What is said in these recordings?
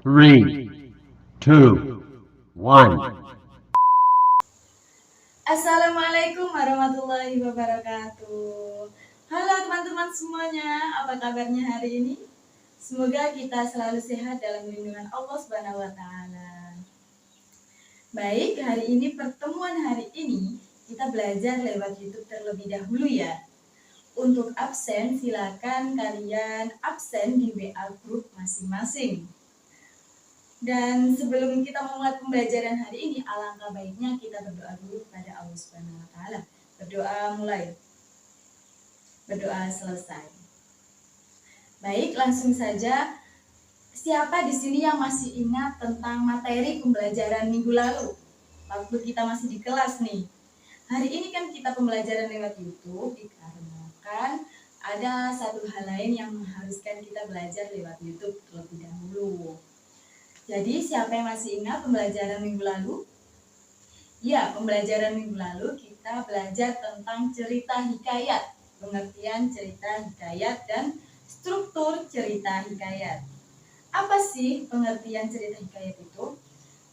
Three, two, one. Assalamualaikum warahmatullahi wabarakatuh. Halo teman-teman semuanya, apa kabarnya hari ini? Semoga kita selalu sehat dalam lindungan Allah Subhanahu wa taala. Baik, pertemuan hari ini kita belajar lewat YouTube terlebih dahulu ya. Untuk absen silakan kalian absen di WA group masing-masing. Dan sebelum kita memulai pembelajaran hari ini, alangkah baiknya kita berdoa dulu kepada Allah Subhanahu wa taala. Berdoa mulai. Berdoa selesai. Baik, langsung saja. Siapa di sini yang masih ingat tentang materi pembelajaran minggu lalu? Waktu kita masih di kelas nih. Hari ini kan kita pembelajaran lewat YouTube dikarenakan ada satu hal lain yang mengharuskan kita belajar lewat YouTube terlebih dahulu. Jadi siapa yang masih ingat pembelajaran minggu lalu? Ya, pembelajaran minggu lalu kita belajar tentang cerita hikayat, pengertian cerita hikayat dan struktur cerita hikayat. Apa sih pengertian cerita hikayat itu?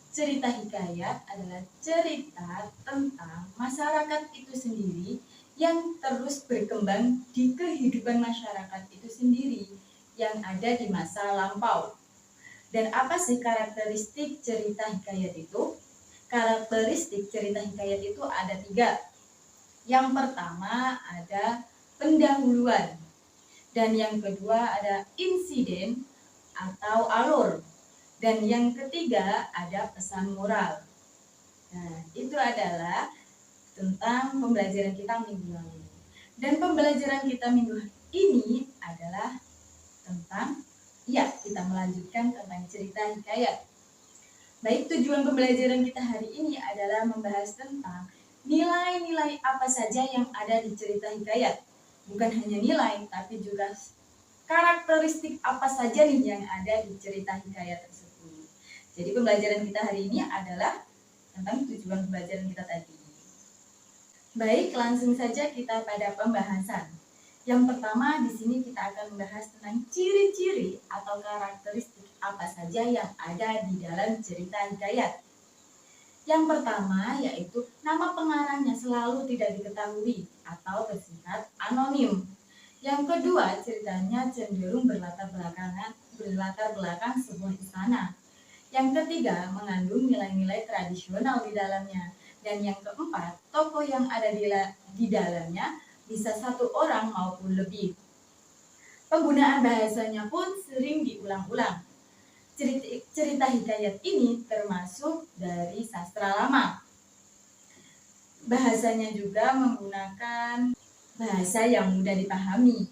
Cerita hikayat adalah cerita tentang masyarakat itu sendiri yang terus berkembang di kehidupan masyarakat itu sendiri yang ada di masa lampau. Dan apa sih karakteristik cerita hikayat itu? Karakteristik cerita hikayat itu ada 3. Yang pertama ada pendahuluan. Dan yang kedua ada insiden atau alur. Dan yang ketiga ada pesan moral. Nah, itu adalah tentang pembelajaran kita minggu lalu. Dan pembelajaran kita minggu ini adalah tentang kita melanjutkan tentang cerita hikayat. Baik, tujuan pembelajaran kita hari ini adalah membahas tentang nilai-nilai apa saja yang ada di cerita hikayat. Bukan hanya nilai, tapi juga karakteristik apa saja nih yang ada di cerita hikayat tersebut. Jadi pembelajaran kita hari ini adalah tentang tujuan pembelajaran kita tadi. Baik, langsung saja kita pada pembahasan. Yang pertama, di sini kita akan membahas tentang ciri-ciri atau karakteristik apa saja yang ada di dalam cerita hikayat. Yang pertama yaitu nama pengarangnya selalu tidak diketahui atau bersifat anonim. Yang kedua, ceritanya cenderung berlatar belakang sebuah istana. Yang ketiga, mengandung nilai-nilai tradisional di dalamnya. Dan yang keempat, tokoh yang ada di dalamnya bisa 1 orang maupun lebih. Penggunaan bahasanya pun sering diulang-ulang. Cerita hikayat ini termasuk dari sastra lama. Bahasanya juga menggunakan bahasa yang mudah dipahami.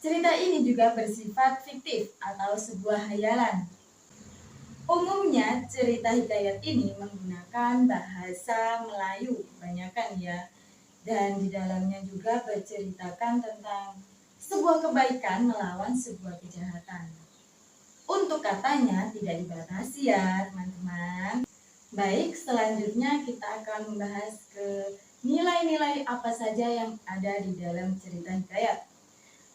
Cerita ini juga bersifat fiktif atau sebuah hayalan. Umumnya cerita hikayat ini menggunakan bahasa Melayu kebanyakan ya. Dan di dalamnya juga berceritakan tentang sebuah kebaikan melawan sebuah kejahatan. Untuk katanya tidak dibatasi ya teman-teman. Baik, selanjutnya kita akan membahas ke nilai-nilai apa saja yang ada di dalam cerita hikayat.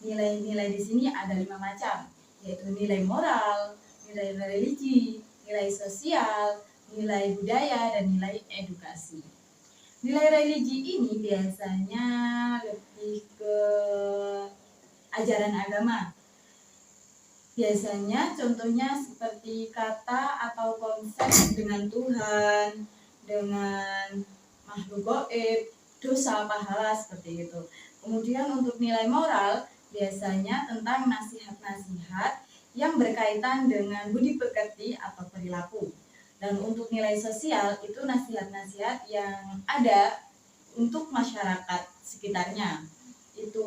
Nilai-nilai di sini ada 5 macam, yaitu nilai moral, nilai religi, nilai sosial, nilai budaya, dan nilai edukasi. Nilai religi ini biasanya lebih ke ajaran agama. Biasanya contohnya seperti kata atau konsep dengan Tuhan, dengan makhluk gaib, dosa, pahala, seperti itu. Kemudian untuk nilai moral biasanya tentang nasihat-nasihat yang berkaitan dengan budi pekerti atau perilaku. Dan untuk nilai sosial itu nasihat-nasihat yang ada untuk masyarakat sekitarnya. Itu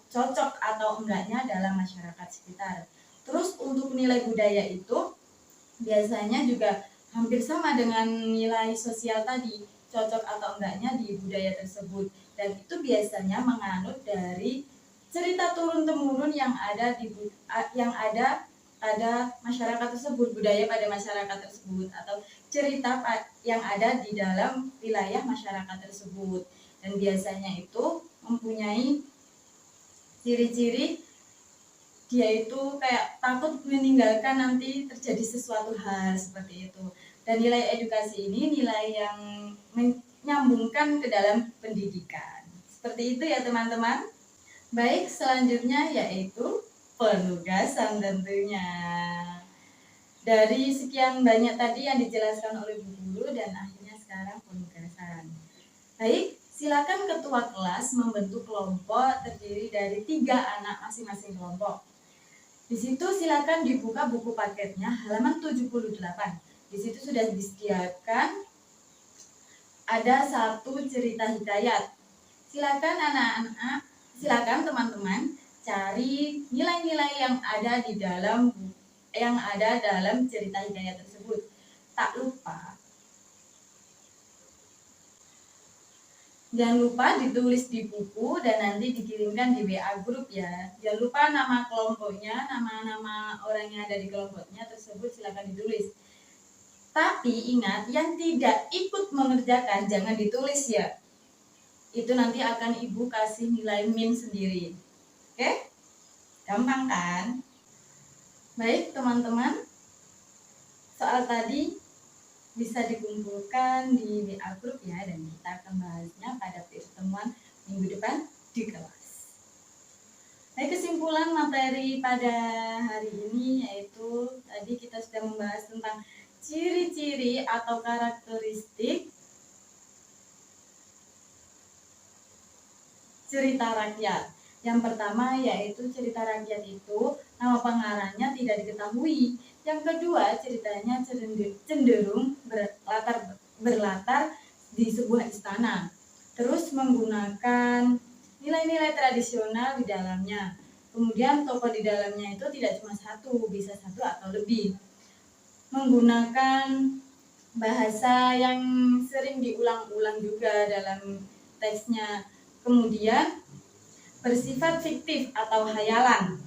cocok atau enggaknya dalam masyarakat sekitar. Terus untuk nilai budaya itu biasanya juga hampir sama dengan nilai sosial tadi, cocok atau enggaknya di budaya tersebut. Dan itu biasanya menganut dari cerita turun-temurun yang ada pada masyarakat tersebut, budaya pada masyarakat tersebut, atau cerita yang ada di dalam wilayah masyarakat tersebut. Dan biasanya itu mempunyai ciri-ciri dia itu kayak takut meninggalkan nanti terjadi sesuatu hal seperti itu. Dan nilai edukasi ini nilai yang menyambungkan ke dalam pendidikan. Seperti itu ya teman-teman. Baik, selanjutnya yaitu penugasan tentunya. Dari sekian banyak tadi yang dijelaskan oleh Bu Guru dan akhirnya sekarang penugasan. Baik, silakan ketua kelas membentuk kelompok terdiri dari 3 anak masing-masing kelompok. Di situ silakan dibuka buku paketnya halaman 78. Di situ sudah disediakan ada 1 cerita hikayat. Silakan anak-anak, silakan teman-teman cari nilai-nilai yang ada dalam cerita hikayat tersebut. Tak lupa, jangan lupa ditulis di buku dan nanti dikirimkan di WA grup ya. Jangan lupa nama kelompoknya, nama-nama orang yang ada di kelompoknya tersebut silakan ditulis. Tapi ingat, yang tidak ikut mengerjakan jangan ditulis ya. Itu nanti akan Ibu kasih nilai min sendiri. Oke? Gampang kan? Baik teman-teman, soal tadi bisa dikumpulkan di WA group ya, dan kita akan bahasnya pada pertemuan minggu depan di kelas. Baik, kesimpulan materi pada hari ini yaitu tadi kita sudah membahas tentang ciri-ciri atau karakteristik cerita rakyat. Yang pertama yaitu cerita rakyat itu nama pengarangnya tidak diketahui. Yang kedua, ceritanya cenderung berlatar di sebuah istana. Terus menggunakan nilai-nilai tradisional di dalamnya. Kemudian tokoh di dalamnya itu tidak cuma 1, bisa 1 atau lebih. Menggunakan bahasa yang sering diulang-ulang juga dalam teksnya. Kemudian bersifat fiktif atau hayalan.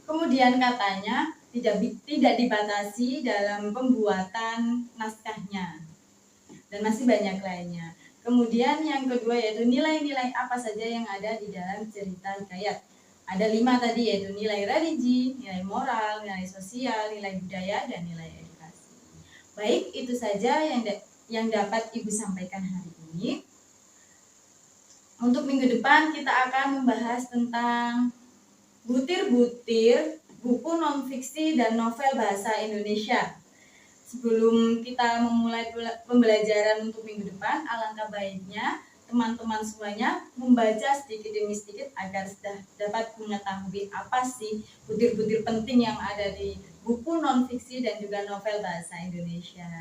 Kemudian katanya tidak dibatasi dalam pembuatan naskahnya. Dan masih banyak lainnya. Kemudian yang kedua yaitu nilai-nilai apa saja yang ada di dalam cerita hikayat. Ada 5 tadi yaitu nilai religi, nilai moral, nilai sosial, nilai budaya, dan nilai edukasi. Baik, itu saja yang dapat Ibu sampaikan hari ini. Untuk minggu depan kita akan membahas tentang butir-butir buku non-fiksi dan novel bahasa Indonesia. Sebelum kita memulai pembelajaran untuk minggu depan, alangkah baiknya teman-teman semuanya membaca sedikit demi sedikit agar sudah dapat mengetahui apa sih butir-butir penting yang ada di buku non-fiksi dan juga novel bahasa Indonesia.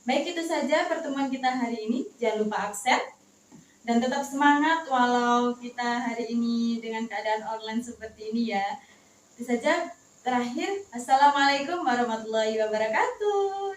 Baik, itu saja pertemuan kita hari ini. Jangan lupa absen dan tetap semangat walau kita hari ini dengan keadaan online seperti ini ya. Itu saja. Terakhir, Assalamualaikum warahmatullahi wabarakatuh.